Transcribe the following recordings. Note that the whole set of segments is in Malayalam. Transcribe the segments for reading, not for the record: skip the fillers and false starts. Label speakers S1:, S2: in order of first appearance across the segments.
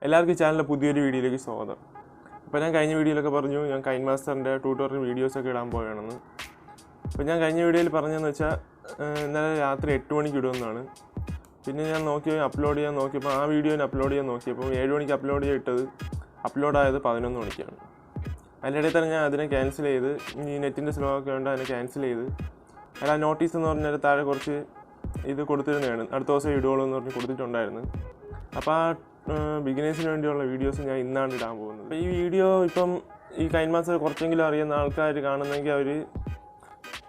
S1: എല്ലാവർക്കും ചാനലിലെ പുതിയൊരു വീഡിയോയിലേക്ക് സ്വാഗതം. അപ്പോൾ ഞാൻ കഴിഞ്ഞ വീഡിയോയിലൊക്കെ പറഞ്ഞു ഞാൻ കൈൻമാസ്റ്ററിൻ്റെ ട്യൂട്ടോറിയൽ വീഡിയോസൊക്കെ ഇടാൻ പോവുകയാണെന്ന്. അപ്പോൾ ഞാൻ കഴിഞ്ഞ വീഡിയോയിൽ പറഞ്ഞതെന്ന് വെച്ചാൽ ഇന്നലെ രാത്രി 8 മണിക്ക് ഇടുമെന്നാണ്. പിന്നെ ഞാൻ അപ്ലോഡ് ചെയ്യാൻ നോക്കിയപ്പോൾ ആ വീഡിയോയിൽ അപ്ലോഡ് ചെയ്യാൻ നോക്കിയപ്പോൾ 7 മണിക്ക് അപ്ലോഡ് ചെയ്തിട്ടത് അപ്ലോഡായത് 11 മണിക്കാണ്. അതിൻ്റെ ഇടയിൽ തന്നെ ഞാൻ അതിനെ ക്യാൻസൽ ചെയ്ത്, ഈ നെറ്റിൻ്റെ സ്ലോ ഒക്കെ ഉണ്ട്, അതിനെ ക്യാൻസൽ ചെയ്ത് അല്ല നോട്ടീസ് എന്ന് പറഞ്ഞാൽ താഴെ കുറച്ച് ഇത് കൊടുത്തിരുന്നതാണ്, അടുത്ത ദിവസം ഇടുകയുള്ളൂ എന്ന് പറഞ്ഞ് കൊടുത്തിട്ടുണ്ടായിരുന്നു. അപ്പോൾ ആ ബിഗിനേഴ്സിന് വേണ്ടിയുള്ള വീഡിയോസ് ഞാൻ ഇന്നാണ് ഇടാൻ പോകുന്നത്. അപ്പോൾ ഈ വീഡിയോ ഇപ്പം ഈ കൈൻമാസ്റ്റർ കുറച്ചെങ്കിലും അറിയുന്ന ആൾക്കാർ കാണുന്നെങ്കിൽ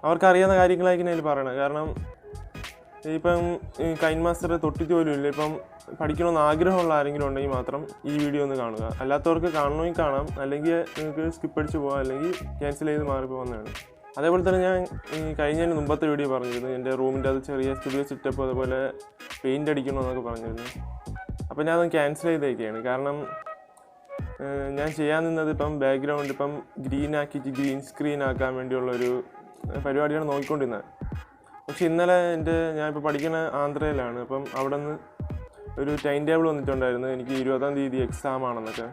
S1: അവർക്കറിയാവുന്ന കാര്യങ്ങളായിരിക്കും അതിൽ പറയണം. കാരണം ഇപ്പം ഈ കൈൻമാസ്റ്റർ തൊട്ടിട്ട് പോലും ഇല്ല. ഇപ്പം പഠിക്കണമെന്ന് ആഗ്രഹമുള്ള ആരെങ്കിലും ഉണ്ടെങ്കിൽ മാത്രം ഈ വീഡിയോ ഒന്ന് കാണുക. അല്ലാത്തവർക്ക് കാണണമെങ്കിൽ കാണാം, അല്ലെങ്കിൽ നിങ്ങൾക്ക് സ്കിപ്പ് അടിച്ച് പോകാം, അല്ലെങ്കിൽ ക്യാൻസൽ ചെയ്ത് മാറിപ്പോകുന്നതാണ്. അതേപോലെ തന്നെ ഞാൻ ഈ കഴിഞ്ഞതിന് മുമ്പത്തെ വീഡിയോ പറഞ്ഞിരുന്നു, എൻ്റെ റൂമിൻ്റെ അത് ചെറിയ സ്റ്റുഡിയോ സെറ്റപ്പ് അതുപോലെ പെയിൻ്റ് അടിക്കണമെന്നൊക്കെ പറഞ്ഞിരുന്നു. അപ്പോൾ ഞാനത് ക്യാൻസൽ ചെയ്തേക്കാണ്. കാരണം ഞാൻ ചെയ്യാൻ നിന്നത് ഇപ്പം ബാക്ക്ഗ്രൗണ്ട് ഇപ്പം ഗ്രീൻ സ്ക്രീൻ ആക്കാൻ വേണ്ടിയുള്ളൊരു പരിപാടിയാണ് നോക്കിക്കൊണ്ടിരുന്നത്. പക്ഷെ ഇന്നലെ ഞാനിപ്പോൾ പഠിക്കുന്ന ആന്ധ്രയിലാണ്. അപ്പം അവിടെ നിന്ന് ഒരു ടൈം ടേബിൾ വന്നിട്ടുണ്ടായിരുന്നു, എനിക്ക് 20-ാം തീയതി എക്സാം ആണെന്നൊക്കെ.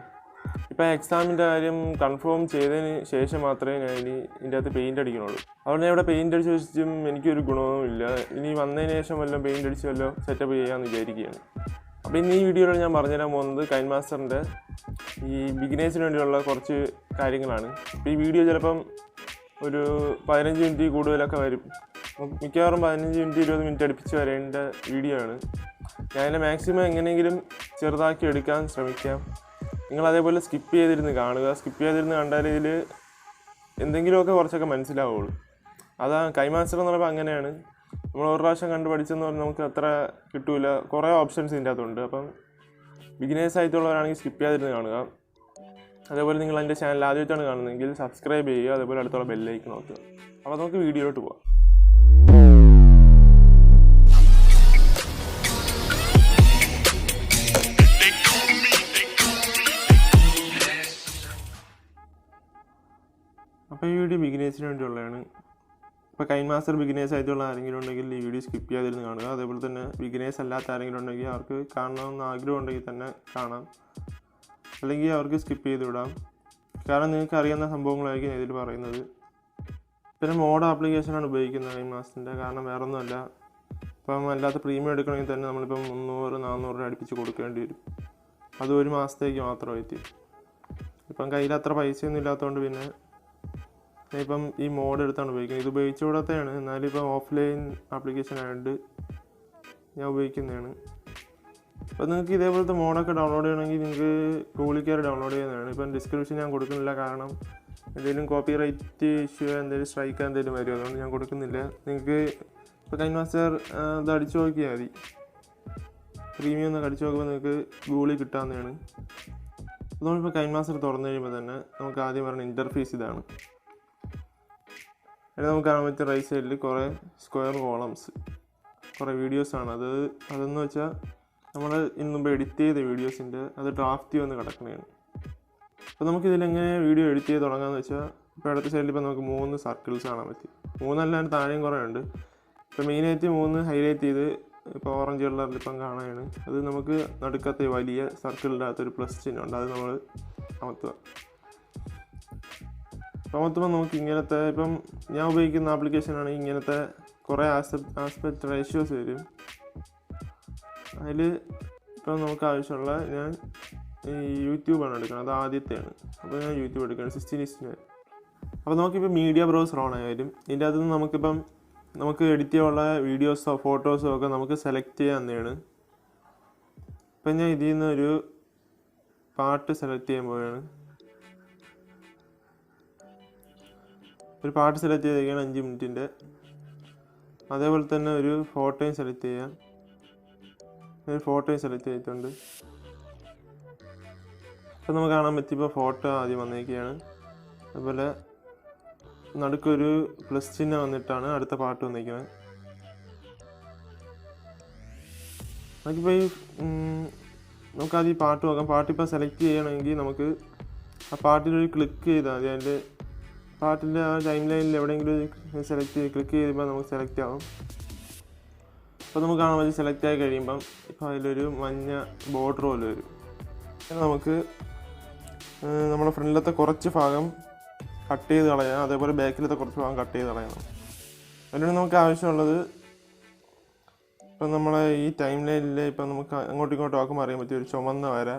S1: ഇപ്പം എക്സാമിൻ്റെ കാര്യം കൺഫേം ചെയ്തതിന് ശേഷം മാത്രമേ ഞാൻ ഇതിൻ്റെ അകത്ത് പെയിൻ്റ് അടിക്കണുള്ളൂ. അവിടെ ഞാൻ ഇവിടെ പെയിൻ്റ് അടിച്ച് വെച്ചിട്ടും എനിക്കൊരു ഗുണവും ഇല്ല. ഇനി വന്നതിന് ശേഷം വല്ലതും പെയിൻ്റ് അടിച്ച് വല്ലതും സെറ്റപ്പ് ചെയ്യാമെന്ന് വിചാരിക്കുകയാണ്. അപ്പോൾ ഇന്ന് ഈ വീഡിയോയിൽ ഞാൻ പറഞ്ഞുതരാൻ പോകുന്നത് കൈൻമാസ്റ്ററിൻ്റെ ഈ ബിഗിനേഴ്സിന് വേണ്ടിയുള്ള കുറച്ച് കാര്യങ്ങളാണ്. അപ്പോൾ ഈ വീഡിയോ ചിലപ്പം ഒരു 15 മിനിറ്റ് കൂടുതലൊക്കെ വരും. മിക്കവാറും 15-20 മിനിറ്റ് അടുപ്പിച്ച് വരേണ്ട വീഡിയോ ആണ്. ഞാൻ മാക്സിമം എങ്ങനെയെങ്കിലും ചെറുതാക്കി എടുക്കാൻ ശ്രമിക്കാം. നിങ്ങൾ അതേപോലെ സ്കിപ്പ് ചെയ്തിരുന്ന് കാണുക. സ്കിപ്പ് ചെയ്തിരുന്ന് കണ്ടാൽ ഇതിൽ എന്തെങ്കിലുമൊക്കെ കുറച്ചൊക്കെ മനസ്സിലാവുള്ളൂ. അതാ കൈൻമാസ്റ്റർ എന്ന് പറയുമ്പോൾ അങ്ങനെയാണ്. നമ്മൾ ഒരു പ്രാവശ്യം കണ്ട് പഠിച്ചെന്ന് പറഞ്ഞാൽ നമുക്ക് അത്ര കിട്ടില്ല. കുറേ ഓപ്ഷൻസ് ഇതിൻ്റെ അകത്തുണ്ട്. അപ്പം ബിഗിനേഴ്സ് ആയിട്ടുള്ളവരാണെങ്കിൽ സ്കിപ്പ് ചെയ്യാതിരുന്ന് കാണുക. അതേപോലെ നിങ്ങൾ എൻ്റെ ചാനൽ ആദ്യമായിട്ടാണ് കാണുന്നതെങ്കിൽ സബ്സ്ക്രൈബ് ചെയ്യുക. അതേപോലെ അടുത്തുള്ള ബെല്ലൈക്കൺ നോക്കുക. അപ്പോൾ നമുക്ക് വീഡിയോയിലോട്ട് പോകാം. അപ്പോൾ ഈ വീഡിയോ ബിഗിനേഴ്സിന് വേണ്ടിയുള്ളതാണ്. ഇപ്പോൾ കൈൻമാസ്റ്റർ ബിഗിനേഴ്സ് ആയിട്ടുള്ള ആരെങ്കിലും ഉണ്ടെങ്കിൽ ഈ വീഡിയോ സ്കിപ്പ് ചെയ്യാതിരുന്ന് കാണുക. അതേപോലെ തന്നെ ബിഗിനേഴ്സ് അല്ലാത്ത ആരെങ്കിലും ഉണ്ടെങ്കിൽ അവർക്ക് കാണണമെന്ന് ആഗ്രഹം ഉണ്ടെങ്കിൽ തന്നെ കാണാം, അല്ലെങ്കിൽ അവർക്ക് സ്കിപ്പ് ചെയ്ത് വിടാം. കാരണം നിങ്ങൾക്ക് അറിയാവുന്ന സംഭവങ്ങളായിരിക്കും ഇതിൽ പറയുന്നത്. പിന്നെ മോഡ് ആപ്ലിക്കേഷനാണ് ഉപയോഗിക്കുന്നത് കൈൻമാസ്റ്ററിൻ്റെ. കാരണം വേറെ ഒന്നുമല്ല, ഇപ്പം അല്ലാത്ത പ്രീമിയം എടുക്കണമെങ്കിൽ തന്നെ നമ്മളിപ്പം 300-400 രൂപ അടുപ്പിച്ച് കൊടുക്കേണ്ടി വരും. അത് ഒരു മാസത്തേക്ക് മാത്രമായിട്ട്. ഇപ്പം കയ്യിൽ അത്ര പൈസയൊന്നും ഇല്ലാത്തതുകൊണ്ട് പിന്നെ ഇപ്പം ഈ മോഡ് എടുത്താണ് ഉപയോഗിക്കുന്നത്. ഇത് ഉപയോഗിച്ചുകൂടാത്തതാണ്, എന്നാലും ഇപ്പം ഓഫ്ലൈൻ ആപ്ലിക്കേഷൻ ആയതുകൊണ്ട് ഞാൻ ഉപയോഗിക്കുന്നതാണ്. അപ്പോൾ നിങ്ങൾക്ക് ഇതേപോലത്തെ മോഡൊക്കെ ഡൗൺലോഡ് ചെയ്യണമെങ്കിൽ നിങ്ങൾക്ക് ഗൂഗിളിൽ കയറി ഡൗൺലോഡ് ചെയ്യുന്നതാണ്. ഇപ്പം ഡിസ്ക്രിപ്ഷൻ ഞാൻ കൊടുക്കുന്നില്ല, കാരണം എന്തെങ്കിലും കോപ്പിറൈറ്റ് ഇഷ്യൂ എന്തെങ്കിലും സ്ട്രൈക്ക് എന്തെങ്കിലും വരും, അതുകൊണ്ട് ഞാൻ കൊടുക്കുന്നില്ല. നിങ്ങൾക്ക് ഇപ്പോൾ കൈൻമാസ്റ്റർ ഇത് അടിച്ചു നോക്കിയാൽ മതി. പ്രീമിയം എന്നൊക്കെ അടിച്ചു നോക്കുമ്പോൾ നിങ്ങൾക്ക് ഗൂഗിളിൽ കിട്ടാവുന്നതാണ്. നമ്മളിപ്പോൾ കൈൻമാസ്റ്റർ തുറന്നു കഴിയുമ്പോൾ തന്നെ നമുക്ക് ആദ്യം പറയുന്ന ഇൻ്റർഫേസ് ഇതാണ്. അതിൽ നമുക്ക് കാണാൻ പറ്റിയ റൈറ്റ് സൈഡിൽ കുറേ സ്ക്വയർ കോളംസ്, കുറേ വീഡിയോസാണ്. അതെന്ന് വെച്ചാൽ നമ്മൾ ഇന്ന് മുമ്പ് എഡിറ്റ് ചെയ്ത വീഡിയോസിൻ്റെ അത് ഡ്രാഫ്റ്റ് വന്ന് കിടക്കുന്നതാണ്. അപ്പോൾ നമുക്കിതിലെങ്ങനെ വീഡിയോ എഡിറ്റ് ചെയ്ത് തുടങ്ങാമെന്ന് വെച്ചാൽ, ഇപ്പോൾ അടുത്ത സൈഡിൽ ഇപ്പോൾ നമുക്ക് 3 സർക്കിൾസ് കാണാൻ പറ്റും. 3 അല്ലാണ്ട് താഴെയും കുറേ ഉണ്ട്. ഇപ്പോൾ മെയിനായിട്ട് 3 ഹൈലൈറ്റ് ചെയ്ത് ഇപ്പോൾ ഓറഞ്ച് കളറിൽ ഇപ്പം കാണാനാണ്. അത് നമുക്ക് നടുക്കത്തെ വലിയ സർക്കിളിൻ്റെ അകത്തൊരു പ്ലസ് ചിഹ്നമുണ്ട്, അത് നമ്മൾ അമർത്തുക. അമർത്തുമ്പോൾ നമുക്ക് ഇങ്ങനത്തെ, ഇപ്പം ഞാൻ ഉപയോഗിക്കുന്ന ആപ്ലിക്കേഷനാണെങ്കിൽ ഇങ്ങനത്തെ കുറേ ആസ്പെക്ട് റേഷ്യോസ് വരും. അതിൽ ഇപ്പം നമുക്ക് ആവശ്യമുള്ള ഞാൻ ഈ യൂട്യൂബാണ് എടുക്കുന്നത്, അത് ആദ്യത്തെയാണ്. അപ്പോൾ ഞാൻ യൂട്യൂബ് എടുക്കുകയാണ് 16:9. അപ്പോൾ നമുക്കിപ്പോൾ മീഡിയ ബ്രൗസർ ഓൺ ആയാലും ഇതിൻ്റെ അകത്ത് നിന്ന് നമുക്ക് എഡിറ്റ് ചെയ്യാനുള്ള വീഡിയോസോ ഫോട്ടോസോ ഒക്കെ നമുക്ക് സെലക്ട് ചെയ്യാവുന്നതാണ്. ഇപ്പം ഞാൻ ഇതിൽ നിന്ന് ഒരു പാട്ട് സെലക്ട് ചെയ്യാൻ പോവുകയാണ്. ഒരു പാട്ട് സെലക്ട് ചെയ്തേക്കാണ് 5 മിനിറ്റിൻ്റെ. അതേപോലെ തന്നെ ഒരു ഫോട്ടോയും സെലക്ട് ചെയ്യാം. ഒരു ഫോട്ടോയും സെലക്ട് ചെയ്തിട്ടുണ്ട്. അപ്പോൾ നമുക്ക് കാണാൻ പറ്റിയപ്പോൾ ഫോട്ടോ ആദ്യം വന്നേക്കുകയാണ്. അതുപോലെ നടുക്കൊരു പ്ലസ് ചിഹ്നം വന്നിട്ടാണ് അടുത്ത പാട്ട് വന്നിരിക്കുന്നത്. നമുക്കിപ്പോൾ നമുക്കാദ്യം ഈ പാട്ട് നോക്കാം. പാട്ടിപ്പോൾ സെലക്ട് ചെയ്യണമെങ്കിൽ നമുക്ക് ആ പാട്ടിലൊരു ക്ലിക്ക് ചെയ്താൽ മതി. അതിൻ്റെ പാട്ടിൻ്റെ ആ ടൈം ലൈനിൽ എവിടെയെങ്കിലും ക്ലിക്ക് ചെയ്യുമ്പോൾ നമുക്ക് സെലക്ട് ആവും. അപ്പോൾ നമുക്ക് കാണാൻ പറ്റും സെലക്ട് ആയി കഴിയുമ്പം ഇപ്പോൾ അതിലൊരു മഞ്ഞ ബോർഡർ പോലെ വരും. നമുക്ക് നമ്മുടെ ഫ്രണ്ടിലത്തെ കുറച്ച് ഭാഗം കട്ട് ചെയ്ത് കളയാം, അതേപോലെ ബാക്കിലത്തെ കുറച്ച് ഭാഗം കട്ട് ചെയ്ത് കളയണം. അതിന് നമുക്ക് ആവശ്യമുള്ളത് ഇപ്പം നമ്മളെ ഈ ടൈം ലൈനിൽ ഇപ്പം നമുക്ക് അങ്ങോട്ടും ഇങ്ങോട്ടും ആക്കുമ്പോൾ അറിയാൻ പറ്റിയ ഒരു ചുമന്ന വര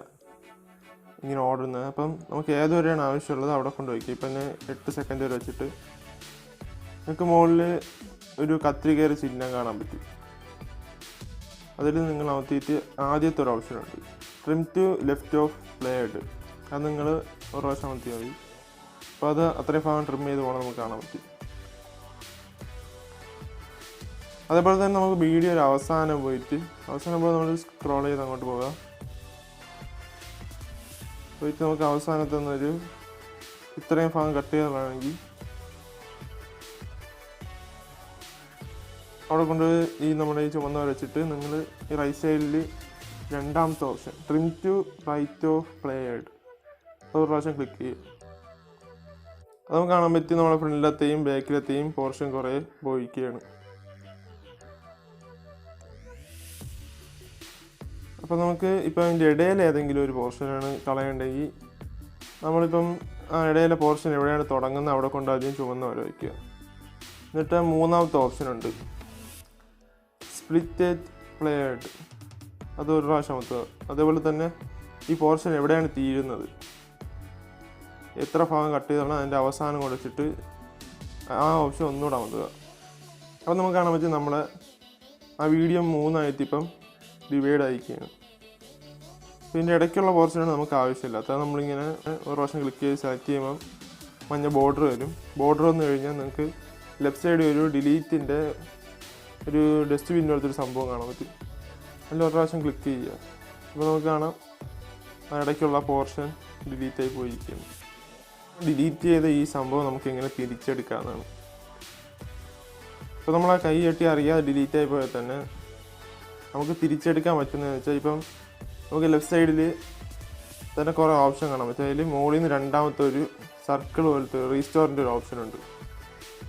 S1: ഇങ്ങനെ ഓടുന്നത്. അപ്പം നമുക്ക് ഏതുവരെയാണ് ആവശ്യമുള്ളത് അവിടെ കൊണ്ട് വയ്ക്കുക. ഇപ്പം തന്നെ 8 സെക്കൻഡ് വരെ വെച്ചിട്ട് നിങ്ങൾക്ക് മുകളിൽ ഒരു കത്രികയുടെ ചിഹ്നം കാണാൻ പറ്റും. അതിൽ നിങ്ങൾ അമർത്തിയിട്ട് ആദ്യത്തെ ഒരു ഓപ്ഷനുണ്ട്, trim to left of blade. അത് നിങ്ങൾ ഒരു പ്രാവശ്യം അമർത്തിയാൽ മതി. അപ്പോൾ അത് അത്രയും ഭാഗം ട്രിം ചെയ്ത് പോകണം നമുക്ക് കാണാൻ പറ്റും. അതേപോലെ തന്നെ നമുക്ക് വീഡിയോ ഒരു അവസാനം പോയിട്ട് നമ്മൾ സ്ക്രോൾ ചെയ്ത് അങ്ങോട്ട് പോകാം. പോയിട്ട് നമുക്ക് അവസാനത്തെ ഒന്നൊരു ഇത്രയും ഭാഗം കട്ട് ചെയ്യാനാണെങ്കിൽ അവിടെ കൊണ്ട് ഈ നമ്മുടെ ഈ ചുവന്ന വെച്ചിട്ട് നിങ്ങൾ ഈ റൈറ്റ് സൈഡിൽ രണ്ടാമത്തെ option trim to right of blade ഒരു പ്രാവശ്യം ക്ലിക്ക് ചെയ്യും. അത് നമുക്ക് കാണാൻ പറ്റും നമ്മുടെ ഫ്രണ്ടിലത്തെയും ബാക്കിലത്തെയും പോർഷൻ കുറേ പോയിക്കുകയാണ്. അപ്പോൾ നമുക്ക് ഇപ്പം അതിൻ്റെ ഇടയിൽ ഏതെങ്കിലും ഒരു പോർഷനാണ് കളയേണ്ടെങ്കിൽ നമ്മളിപ്പം ആ ഇടയിലെ പോർഷൻ എവിടെയാണ് തുടങ്ങുന്നത് അവിടെ കൊണ്ട് ആദ്യം ചുവന്ന വര വയ്ക്കുക. എന്നിട്ട് മൂന്നാമത്തെ ഓപ്ഷനുണ്ട് സ്പ്ലിറ്റ് ബ്ലേഡ്, അത് ഒരു പ്രാവശ്യം അമർത്തുക. അതേപോലെ തന്നെ ഈ പോർഷൻ എവിടെയാണ് തീരുന്നത്, എത്ര ഭാഗം കട്ട് ചെയ്താണ് അതിൻ്റെ അവസാനം കൊടുത്തിട്ട് ആ ഓപ്ഷൻ ഒന്നുകൂടെ അമർത്തുക. അപ്പോൾ നമുക്ക് കാണാൻ പറ്റും നമ്മളെ ആ വീഡിയോ 3 ഇപ്പം ഡിവൈഡ് ആയിരിക്കുകയാണ്. ഇതിൻ്റെ ഇടയ്ക്കുള്ള പോർഷനാണ് നമുക്ക് ആവശ്യമില്ലാത്ത. അത് നമ്മളിങ്ങനെ ഒരു പ്രാവശ്യം ക്ലിക്ക് ചെയ്ത് സെലക്ട് ചെയ്യുമ്പോൾ മഞ്ഞ ബോർഡർ വരും. ബോർഡർ വന്നു കഴിഞ്ഞാൽ നിങ്ങൾക്ക് ലെഫ്റ്റ് സൈഡിൽ ഒരു ഡിലീറ്റിൻ്റെ ഒരു ഡസ്റ്റ്ബിൻ പോലത്തെ ഒരു സംഭവം കാണാൻ പറ്റും. അതിൽ ഒരു പ്രാവശ്യം ക്ലിക്ക് ചെയ്യുക. അപ്പോൾ നമുക്ക് കാണാം ആ ഇടയ്ക്കുള്ള പോർഷൻ ഡിലീറ്റായി പോയിരിക്കുകയാണ്. ഡിലീറ്റ് ചെയ്ത ഈ സംഭവം നമുക്ക് എങ്ങനെ തിരിച്ചെടുക്കാമെന്നാണ്. ഇപ്പോൾ നമ്മൾ ആ കൈ കെട്ടി അറിയാതെ ഡിലീറ്റായി പോയാൽ തന്നെ നമുക്ക് തിരിച്ചെടുക്കാൻ പറ്റുന്നതെന്ന് വെച്ചാൽ ഇപ്പം നമുക്ക് ലെഫ്റ്റ് സൈഡിൽ തന്നെ കുറേ ഓപ്ഷൻ കാണാൻ പറ്റും. അതിൽ മുകളിൽ നിന്ന് രണ്ടാമത്തെ ഒരു സർക്കിൾ പോലത്തെ റീസ്റ്റോറിൻ്റെ ഒരു ഓപ്ഷൻ ഉണ്ട്.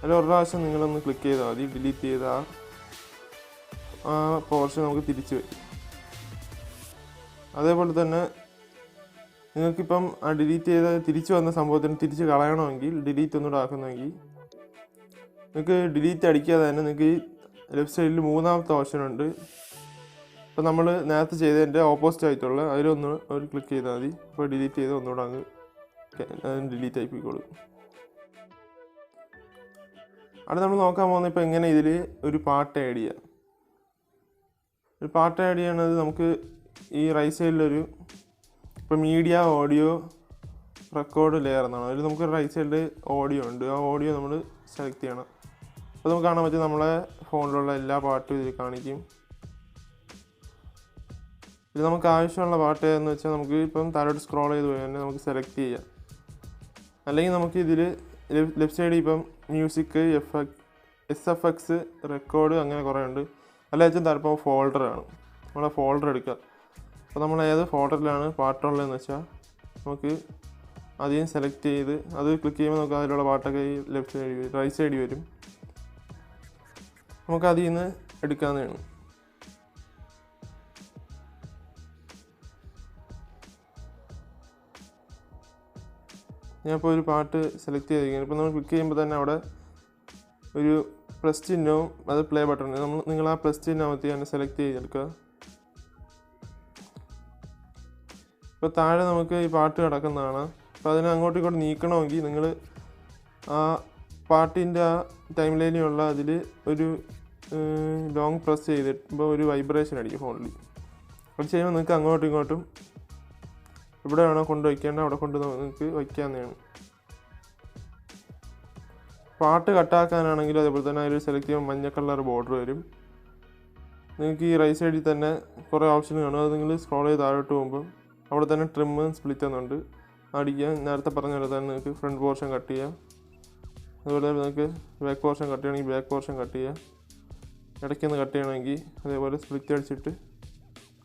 S1: അതിൽ ഒരു പ്രാവശ്യം നിങ്ങളൊന്ന് ക്ലിക്ക് ചെയ്താൽ മതി. ഡിലീറ്റ് ചെയ്ത ആ പോർഷൻ നമുക്ക് തിരിച്ച് വരും. അതേപോലെ തന്നെ നിങ്ങൾക്കിപ്പം ആ ഡിലീറ്റ് ചെയ്ത തിരിച്ചു വന്ന സംഭവത്തിന് തിരിച്ച് കളയണമെങ്കിൽ ഡിലീറ്റ് ഒന്നുകൂടെ ആക്കുന്നെങ്കിൽ നിങ്ങൾക്ക് ഡിലീറ്റ് അടിക്കാതെ തന്നെ നിങ്ങൾക്ക് ലെഫ്റ്റ് സൈഡിൽ മൂന്നാമത്തെ ഓപ്ഷൻ ഉണ്ട്. അപ്പോൾ നമ്മൾ നേരത്തെ ചെയ്തതിൻ്റെ ഓപ്പോസിറ്റ് ആയിട്ടുള്ള അതിലൊന്ന് ഒരു ക്ലിക്ക് ചെയ്താൽ മതി. അപ്പോൾ ഡിലീറ്റ് ചെയ്ത് ഒന്നുകൂടെ അങ്ങ് ഡിലീറ്റ് ആയിപ്പോയിക്കോളും. അവിടെ നമ്മൾ നോക്കാൻ പോകുന്നത് ഇപ്പോൾ എങ്ങനെ ഇതിൽ ഒരു പാട്ട് ആഡ് ചെയ്യാം. ഒരു പാട്ട് ആഡ് ചെയ്യണത് നമുക്ക് ഈ റൈറ്റ് സൈഡിലൊരു ഇപ്പോൾ മീഡിയ ഓഡിയോ റെക്കോർഡ് ലെയർ എന്നാണ്. അതിൽ നമുക്ക് റൈറ്റ് സൈഡിൽ ഓഡിയോ ഉണ്ട്. ആ ഓഡിയോ നമ്മൾ സെലക്ട് ചെയ്യണം. അപ്പോൾ നമുക്ക് കാണാൻ പറ്റും നമ്മളെ ഫോണിലുള്ള എല്ലാ പാട്ടും ഇതിൽ കാണിക്കും. ഇത് നമുക്ക് ആവശ്യമുള്ള പാട്ട് എന്ന് വെച്ചാൽ നമുക്ക് ഇപ്പം താഴോട്ട് സ്ക്രോൾ ചെയ്ത് പോയി തന്നെ നമുക്ക് സെലക്ട് ചെയ്യാം. അല്ലെങ്കിൽ നമുക്ക് ഇതിൽ ലെഫ്റ്റ് സൈഡിൽ ഇപ്പം മ്യൂസിക്, SFX, റെക്കോർഡ് അങ്ങനെ കുറേ ഉണ്ട്. അല്ല വെച്ചാൽ താല്പര്യം ഫോൾഡറാണ്. നമ്മളെ ഫോൾഡർ എടുക്കുക. അപ്പോൾ നമ്മൾ ഏത് ഫോൾഡറിലാണ് പാട്ടുള്ളതെന്ന് വെച്ചാൽ നമുക്ക് ആദ്യം സെലക്ട് ചെയ്ത് അത് ക്ലിക്ക് ചെയ്യുമ്പോൾ നമുക്ക് അതിലുള്ള പാട്ടൊക്കെ ഈ ലെഫ്റ്റ് സൈഡിൽ റൈറ്റ് സൈഡിൽ വരും. നമുക്ക് അതിൽ നിന്ന് എടുക്കാവുന്നതാണ്. ഞാനിപ്പോൾ ഒരു പാട്ട് സെലക്ട് ചെയ്തിരിക്കുകയാണ്. ഇപ്പോൾ നമ്മൾ ക്ലിക്ക് ചെയ്യുമ്പോൾ തന്നെ അവിടെ ഒരു പ്ലസ് ചിഹ്നവും അത് പ്ലേ ബട്ടൺ. നിങ്ങൾ ആ പ്ലസ് ചിഹ്നം അമർത്തി തന്നെ സെലക്ട് ചെയ്തെടുക്കുക. ഇപ്പോൾ താഴെ നമുക്ക് ഈ പാട്ട് കിടക്കുന്നതാണ്. അപ്പോൾ അതിനെ അങ്ങോട്ടും ഇങ്ങോട്ട് നീക്കണമെങ്കിൽ നിങ്ങൾ ആ പാട്ടിൻ്റെ ആ ടൈം ലൈനിലുള്ള അതിൽ ഒരു ലോങ് പ്രസ് ചെയ്തിട്ടുമ്പോൾ ഒരു വൈബ്രേഷൻ അടിക്കും ഫോണിൽ. അത് ചെയ്യുമ്പോൾ നിങ്ങൾക്ക് അങ്ങോട്ടും ഇങ്ങോട്ടും ഇവിടെ വേണോ കൊണ്ട് വയ്ക്കേണ്ട അവിടെ കൊണ്ട് നിങ്ങൾക്ക് വയ്ക്കാവുന്നതാണ്. പാട്ട് കട്ടാക്കാനാണെങ്കിലും അതേപോലെ തന്നെ അതിൽ സെലക്ട് ചെയ്യുമ്പോൾ മഞ്ഞ കളർ ബോർഡർ വരും. നിങ്ങൾക്ക് ഈ റൈറ്റ് സൈഡിൽ തന്നെ കുറേ ഓപ്ഷൻ കാണും. അത് നിങ്ങൾ സ്ക്രോൾ ചെയ്ത് താഴോട്ട് പോകുമ്പോൾ അവിടെ തന്നെ ട്രിം സ്പ്ലിറ്റ് എന്നുണ്ട്. അടിക്കുക. നേരത്തെ പറഞ്ഞ പോലെ തന്നെ നിങ്ങൾക്ക് ഫ്രണ്ട് പോർഷൻ കട്ട് ചെയ്യാം. അതുപോലെ നിങ്ങൾക്ക് ബാക്ക് പോർഷൻ കട്ട് ചെയ്യണമെങ്കിൽ ബാക്ക് പോർഷൻ കട്ട് ചെയ്യാം. ഇടയ്ക്കൊന്ന് കട്ട് ചെയ്യണമെങ്കിൽ അതേപോലെ സ്പ്ലിറ്റ് അടിച്ചിട്ട്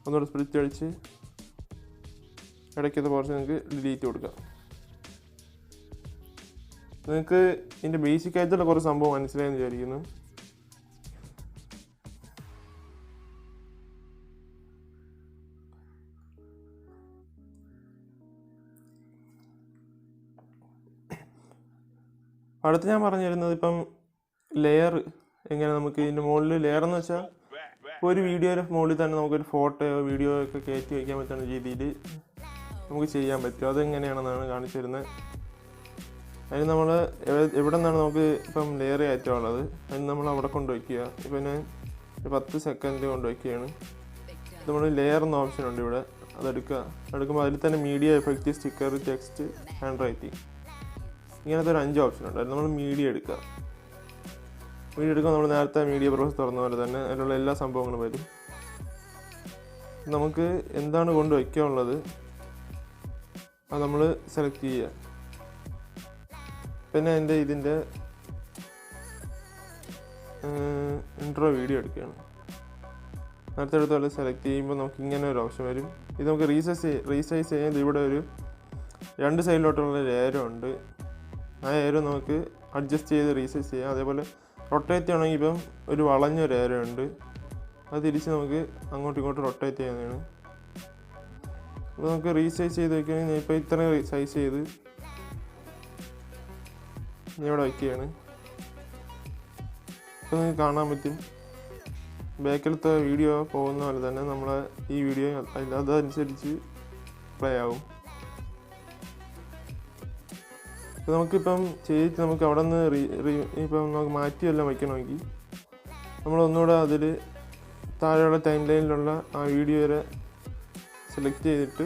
S1: ഒന്നുകൂടെ സ്പ്ലിറ്റ് അടിച്ച് ഇടയ്ക്കത്തെ പോർഷൻ നിങ്ങൾക്ക് ഡിലീറ്റ് കൊടുക്കാം. നിങ്ങൾക്ക് ഇതിൻ്റെ ബേസിക് ആയിട്ടുള്ള കുറച്ച് സംഭവം മനസ്സിലായെന്ന് വിചാരിക്കുന്നു. അടുത്ത് ഞാൻ പറഞ്ഞു തരുന്നത് ഇപ്പം ലെയർ എങ്ങനെ നമുക്ക് ഇതിൻ്റെ മുകളിൽ ലെയർ എന്ന് വെച്ചാൽ ഒരു വീഡിയോയുടെ മുകളിൽ തന്നെ നമുക്കൊരു ഫോട്ടോയോ വീഡിയോ ഒക്കെ കയറ്റി വയ്ക്കാൻ പറ്റുന്ന രീതിയിൽ നമുക്ക് ചെയ്യാൻ പറ്റും. അതെങ്ങനെയാണെന്നാണ് കാണിച്ചു തരുന്നത്. അതിന് നമ്മൾ എവിടെ നിന്നാണ് നമുക്ക് ഇപ്പം ലെയർ കയറ്റാനുള്ളത് അതിന് നമ്മൾ അവിടെ കൊണ്ടുവയ്ക്കുക. ഇപ്പം ഞാൻ 10 സെക്കൻഡ് കൊണ്ടുവയ്ക്കുകയാണ്. നമ്മൾ ലെയർ എന്ന ഓപ്ഷൻ ഉണ്ട് ഇവിടെ, അതെടുക്കുമ്പോൾ അതിൽ തന്നെ media, effect, sticker, text, hand writing, ഇങ്ങനത്തെ ഒരു 5 ഓപ്ഷൻ ഉണ്ട്. അതിൽ നമ്മൾ മീഡിയ എടുക്കുക. നമ്മൾ നേരത്തെ മീഡിയ ബ്രൗസർ തുറന്ന പോലെ തന്നെ അതിലുള്ള എല്ലാ സംഭവങ്ങളും വരും. നമുക്ക് എന്താണ് കൊണ്ടുവയ്ക്കാനുള്ളത് അത് നമ്മൾ സെലക്ട് ചെയ്യുക. പിന്നെ ഇതിൻ്റെ ഇൻട്രോ വീഡിയോ എടുക്കുകയാണ്. നേരത്തെ എടുത്ത പോലെ സെലക്ട് ചെയ്യുമ്പോൾ നമുക്ക് ഇങ്ങനെ ഒരു ഓപ്ഷൻ വരും. ഇത് നമുക്ക് റീസൈസ് ചെയ്യാൻ ഇവിടെ ഒരു 2 സൈഡിലോട്ടുള്ള ഏരോ ഉണ്ട്. ആ ഏരോ നമുക്ക് അഡ്ജസ്റ്റ് ചെയ്ത് റീസൈസ് ചെയ്യാം. അതേപോലെ റൊട്ടേറ്റ് ചെയ്യണമെങ്കിൽ ഇപ്പം ഒരു വളഞ്ഞൊരു ഏരോ ഉണ്ട്, അത് തിരിച്ച് നമുക്ക് അങ്ങോട്ടും ഇങ്ങോട്ടും റൊട്ടേറ്റ് ചെയ്യുന്നതാണ്. അപ്പോൾ നമുക്ക് റീസൈസ് ചെയ്ത് വയ്ക്കുകയാണെങ്കിൽ ഞാൻ ഇപ്പോൾ ഇത്രയും സൈസ് ചെയ്ത് ഞാൻ ഇവിടെ വയ്ക്കുകയാണ്. ഇപ്പോൾ നിങ്ങൾക്ക് കാണാൻ പറ്റും ബാക്കിലത്തെ വീഡിയോ പോകുന്ന പോലെ തന്നെ നമ്മളെ ഈ വീഡിയോ അതനുസരിച്ച് പ്ലേ ആവും. ഇപ്പോൾ നമുക്കിപ്പം ചെയ്തിട്ട് നമുക്ക് അവിടെ നിന്ന് ഇപ്പം നമുക്ക് മാറ്റിയെല്ലാം വയ്ക്കണമെങ്കിൽ നമ്മളൊന്നുകൂടെ അതിൽ താഴെയുള്ള ടൈം ലൈനിലുള്ള ആ വീഡിയോ വരെ സെലക്ട് ചെയ്തിട്ട്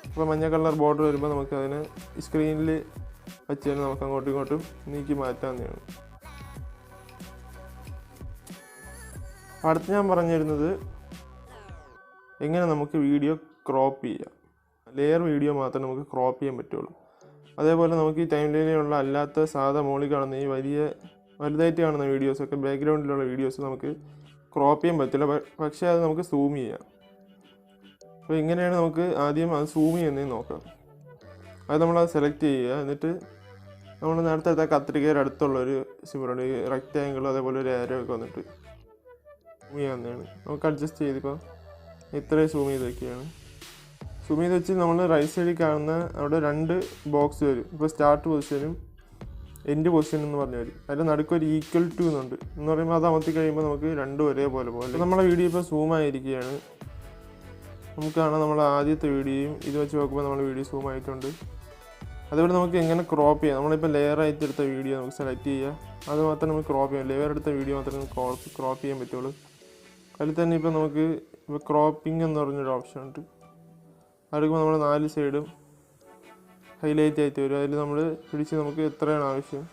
S1: ഇപ്പോൾ മഞ്ഞ കളർ ബോർഡർ വരുമ്പോൾ നമുക്ക് അതിനെ സ്ക്രീനിൽ വെച്ച് തന്നെ നമുക്ക് അങ്ങോട്ടും ഇങ്ങോട്ടും നീക്കി മാറ്റാവുന്നതാണ്. അടുത്ത് ഞാൻ പറഞ്ഞു തരുന്നത് എങ്ങനെ നമുക്ക് വീഡിയോ ക്രോപ്പ് ചെയ്യാം. ലെയർ വീഡിയോ മാത്രമേ നമുക്ക് ക്രോപ്പ് ചെയ്യാൻ പറ്റുള്ളൂ. അതേപോലെ നമുക്ക് ഈ ടൈം ലൈനിലുള്ള അല്ലാത്ത സാധാ മോളിൽ കാണുന്ന ഈ വലുതായിട്ട് കാണുന്ന വീഡിയോസൊക്കെ, ബാക്ക്ഗ്രൗണ്ടിലുള്ള വീഡിയോസ് നമുക്ക് ക്രോപ്പ് ചെയ്യാൻ പറ്റില്ല. പക്ഷേ അത് നമുക്ക് സൂം ചെയ്യാം. അപ്പോൾ ഇങ്ങനെയാണ് നമുക്ക് ആദ്യം അത് സൂം ചെയ്യുന്നതെന്ന് നോക്കാം. അത് നമ്മളത് സെലക്ട് ചെയ്യുക. എന്നിട്ട് നമ്മൾ നേരത്തെ എടുത്ത കത്രികയുടെ അടുത്തുള്ളൊരു സിമ്പിളുണ്ട്, റെക്റ്റാങ്കിൾ, അതേപോലെ ഒരു ആരോ ഒക്കെ വന്നിട്ട് സൂം ചെയ്യാവുന്നതാണ്. നമുക്ക് അഡ്ജസ്റ്റ് ചെയ്തിപ്പോൾ ഇത്രയും സൂം ചെയ്ത് വയ്ക്കുകയാണ്. സൂം ചെയ്ത് വെച്ച് നമ്മൾ റൈറ്റ് സൈഡിൽ കാണുന്ന അവിടെ 2 ബോക്സ് വരും. ഇപ്പോൾ സ്റ്റാർട്ട് പൊസിഷനും എൻഡ് പൊസിഷൻ എന്ന് പറഞ്ഞു വരും. അതിൻ്റെ നടുക്കൊരു ഈക്വൽ ടു എന്നുണ്ട്. എന്ന് പറയുമ്പോൾ അത് അമർത്തി കഴിയുമ്പോൾ നമുക്ക് 2 ഒരേപോലെ പോലെ. നമ്മളെ വീഡിയോ ഇപ്പോൾ സൂം ആയിരിക്കുകയാണ്. നമുക്ക് കാണാം നമ്മൾ ആദ്യത്തെ വീഡിയോയും ഇത് വെച്ച് നോക്കുമ്പോൾ നമ്മുടെ വീഡിയോ സൂം ആയിട്ടുണ്ട്. അതുപോലെ നമുക്ക് എങ്ങനെ ക്രോപ്പ് ചെയ്യാം. നമ്മളിപ്പോൾ ലെയർ ആയിട്ട് എടുത്ത വീഡിയോ നമുക്ക് സെലക്ട് ചെയ്യുക. അത് മാത്രമേ നമുക്ക് ക്രോപ്പ് ചെയ്യാം. ലെയർ എടുത്ത വീഡിയോ മാത്രമേ നമുക്ക് ക്രോപ്പ് ചെയ്യാൻ പറ്റുള്ളൂ. അതിൽ തന്നെ ഇപ്പോൾ നമുക്ക് ഇപ്പോൾ ക്രോപ്പിംഗ് എന്ന് പറഞ്ഞൊരു ഓപ്ഷൻ ഉണ്ട്. അതെടുക്കുമ്പോൾ നമ്മൾ 4 സൈഡും ഹൈലൈറ്റ് ആയിട്ട് വരും. അതിൽ നമ്മൾ പിടിച്ച് നമുക്ക് എത്രയാണ് ആവശ്യം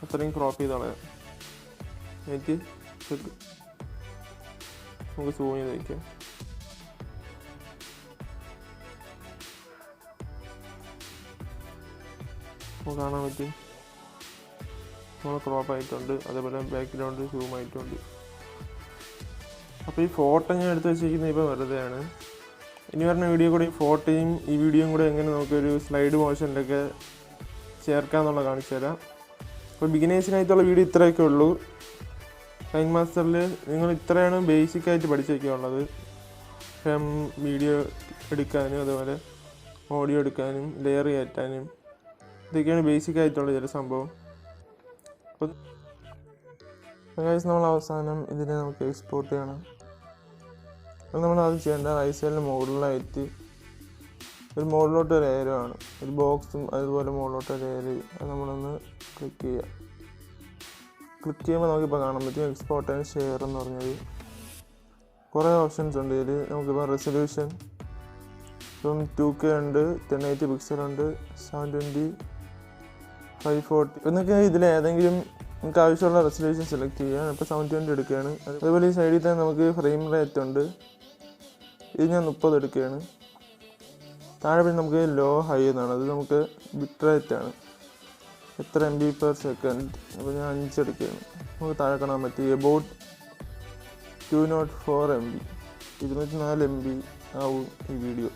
S1: അത്രയും ക്രോപ്പ് ചെയ്ത് കളയാം. എന്നിട്ട് നമുക്ക് സൂം ചെയ്ത് വയ്ക്കാം. നമുക്ക് കാണാൻ പറ്റും നമ്മൾ ക്രോപ്പ് ആയിട്ടുണ്ട്. അതേപോലെ ബാക്ക്ഗ്രൗണ്ട് സൂം ആയിട്ടുണ്ട്. അപ്പോൾ ഈ ഫോട്ടോ ഞാൻ എടുത്ത് വെച്ചിരിക്കുന്നത് ഇപ്പോൾ വെറുതെയാണ്. ഇനി പറഞ്ഞ വീഡിയോ കൂടി ഈ ഫോട്ടോയും ഈ വീഡിയോയും കൂടെ എങ്ങനെ നമുക്കൊരു സ്ലൈഡ് മോഷനിലൊക്കെ ചേർക്കാമെന്നുള്ള കാണിച്ചു തരാം. അപ്പോൾ ബിഗിനേഴ്സിനായിട്ടുള്ള വീഡിയോ ഇത്രയൊക്കെ ഉള്ളൂ. കൈൻമാസ്റ്ററിൽ നിങ്ങൾ ഇത്രയാണ് ബേസിക്കായിട്ട് പഠിച്ചേക്കുള്ളത്. വീഡിയോ എടുക്കാനും അതേപോലെ ഓഡിയോ എടുക്കാനും ലെയർ കയറ്റാനും ഇതൊക്കെയാണ് ബേസിക്കായിട്ടുള്ള ചില സംഭവം. അപ്പോൾ നമ്മൾ അവസാനം ഇതിനെ നമുക്ക് എക്സ്പോർട്ട് ചെയ്യണം. അപ്പോൾ നമ്മൾ അത് ചെയ്യേണ്ട റൈറ്റ് സൈഡിൽ മുകളിലായിട്ട് ഒരു മുകളിലോട്ട് ഒരു ഏരോ ആണ്, ഒരു ബോക്സും അതുപോലെ മുകളിലോട്ട് ഒരു ഏരോ. അത് നമ്മളൊന്ന് ക്ലിക്ക് ചെയ്യുക. ക്ലിക്ക് ചെയ്യുമ്പോൾ നമുക്കിപ്പോൾ കാണാൻ പറ്റും എക്സ്പോർട്ട് ആൻഡ് ഷെയർ എന്ന് പറഞ്ഞത്. കുറേ ഓപ്ഷൻസ് ഉണ്ട് ഇതിൽ. നമുക്കിപ്പോൾ റെസൊല്യൂഷൻ ഇപ്പം 2K ഉണ്ട്, 1080 പിക്സൽ ഉണ്ട്, 720, 540. എന്നൊക്കെ ഇതിൽ ഏതെങ്കിലും നമുക്ക് ആവശ്യമുള്ള റെസൊല്യൂഷൻ സെലക്ട് ചെയ്യാം. ഇപ്പോൾ 720 എടുക്കുകയാണ്. അതുപോലെ ഈ സൈഡിൽ തന്നെ നമുക്ക് ഫ്രെയിം റേറ്റ് ഉണ്ട്. ഇത് ഞാൻ 30 എടുക്കുകയാണ്. താഴെ പിന്നെ നമുക്ക് ലോ ഹൈ എന്നാണ്. അത് നമുക്ക് ബിറ്റ് റേറ്റ് ആണ്, എത്ര MB/s. അപ്പോൾ ഞാൻ 5 എടുക്കുകയാണ്. നമുക്ക് താഴെ കാണാൻ പറ്റി എബൌട്ട് 204 MB, 204 MB ആവും ഈ വീഡിയോ.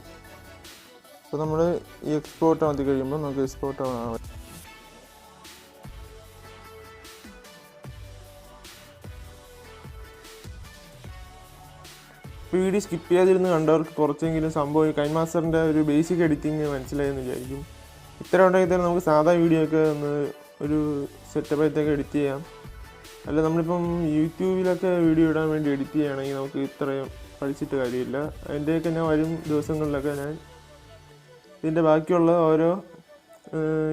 S1: അപ്പോൾ നമ്മൾ ഈ എക്സ്പോർട്ട് ആക്കി കഴിയുമ്പോൾ നമുക്ക് എക്സ്പോർട്ട് ആവാൻ വീഡിയോ സ്കിപ്പ് ചെയ്യാതിരുന്ന് കണ്ടവർക്ക് കുറച്ചെങ്കിലും സംഭവം കൈൻമാസ്റ്ററിൻ്റെ ഒരു ബേസിക് എഡിറ്റിങ് മനസ്സിലായെന്ന് വിചാരിക്കും. ഇത്ര ഉണ്ടെങ്കിൽ തന്നെ നമുക്ക് സാധാ വീഡിയോ ഒക്കെ ഒന്ന് ഒരു സെറ്റപ്പായിട്ടൊക്കെ എഡിറ്റ് ചെയ്യാം. അല്ല നമ്മളിപ്പം യൂട്യൂബിലൊക്കെ വീഡിയോ ഇടാൻ വേണ്ടി എഡിറ്റ് ചെയ്യുകയാണെങ്കിൽ നമുക്ക് ഇത്രയും പഠിച്ചിട്ട് കാര്യമില്ല. അതിൻ്റെയൊക്കെ ഞാൻ വരും ദിവസങ്ങളിലൊക്കെ ഞാൻ ഇതിൻ്റെ ബാക്കിയുള്ള ഓരോ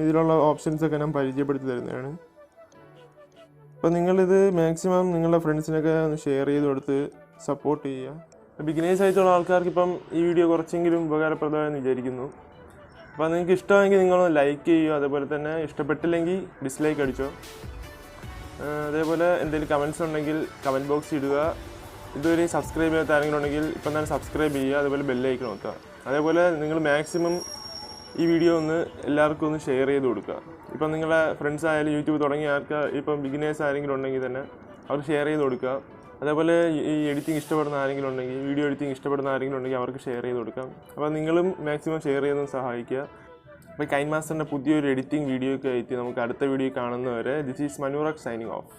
S1: ഇതിലുള്ള ഓപ്ഷൻസൊക്കെ ഞാൻ പരിചയപ്പെടുത്തി തരുന്നതാണ്. അപ്പോൾ നിങ്ങളിത് മാക്സിമം നിങ്ങളുടെ ഫ്രണ്ട്സിനൊക്കെ ഒന്ന് ഷെയർ ചെയ്ത് കൊടുത്ത് സപ്പോർട്ട് ചെയ്യുക. ബിഗിനേഴ്സ് ആയിട്ടുള്ള ആൾക്കാർക്ക് ഇപ്പം ഈ വീഡിയോ കുറച്ചെങ്കിലും ഉപകാരപ്രദമായെന്ന് വിചാരിക്കുന്നു. അപ്പോൾ നിങ്ങൾക്ക് ഇഷ്ടമായെങ്കിൽ നിങ്ങളൊന്ന് ലൈക്ക് ചെയ്യുക, അതേപോലെ തന്നെ ഇഷ്ടപ്പെട്ടില്ലെങ്കിൽ ഡിസ്ലൈക്ക് അടിച്ചോ. അതേപോലെ എന്തെങ്കിലും കമൻറ്റ്സ് ഉണ്ടെങ്കിൽ കമൻറ്റ് ബോക്സിൽ ഇടുക. ഇതുവരെ സബ്സ്ക്രൈബ് ചെയ്യാത്ത ആരെങ്കിലും ഉണ്ടെങ്കിൽ ഇപ്പം തന്നെ സബ്സ്ക്രൈബ് ചെയ്യുക, അതേപോലെ ബെല്ലൈക്കൺ നോക്കുക. അതേപോലെ നിങ്ങൾ മാക്സിമം ഈ വീഡിയോ ഒന്ന് എല്ലാവർക്കും ഒന്ന് ഷെയർ ചെയ്ത് കൊടുക്കുക. ഇപ്പം നിങ്ങളുടെ ഫ്രണ്ട്സ് ആയാലും യൂട്യൂബ് തുടങ്ങിയ ആർക്ക് ഇപ്പം ബിഗിനേഴ്സ് ആരെങ്കിലും ഉണ്ടെങ്കിൽ തന്നെ അവർ ഷെയർ ചെയ്ത് കൊടുക്കുക. അതേപോലെ ഈ എഡിറ്റിംഗ് ഇഷ്ടപ്പെടുന്ന ആരെങ്കിലും ഉണ്ടെങ്കിൽ, വീഡിയോ എഡിറ്റിംഗ് ഇഷ്ടപ്പെടുന്ന ആരെങ്കിലും ഉണ്ടെങ്കിൽ അവർക്ക് ഷെയർ ചെയ്ത് കൊടുക്കാം. അപ്പോൾ നിങ്ങളും മാക്സിമം ഷെയർ ചെയ്തൊന്ന് സഹായിക്കുക. അപ്പോൾ കൈൻമാസ്റ്ററിൻ്റെ പുതിയൊരു എഡിറ്റിംഗ് വീഡിയോ ഒക്കെ ആയിട്ട് നമുക്ക് അടുത്ത വീഡിയോ കാണുന്നവരെ ദിസ് ഈസ് മനുറക് സൈനിങ് ഓഫ്.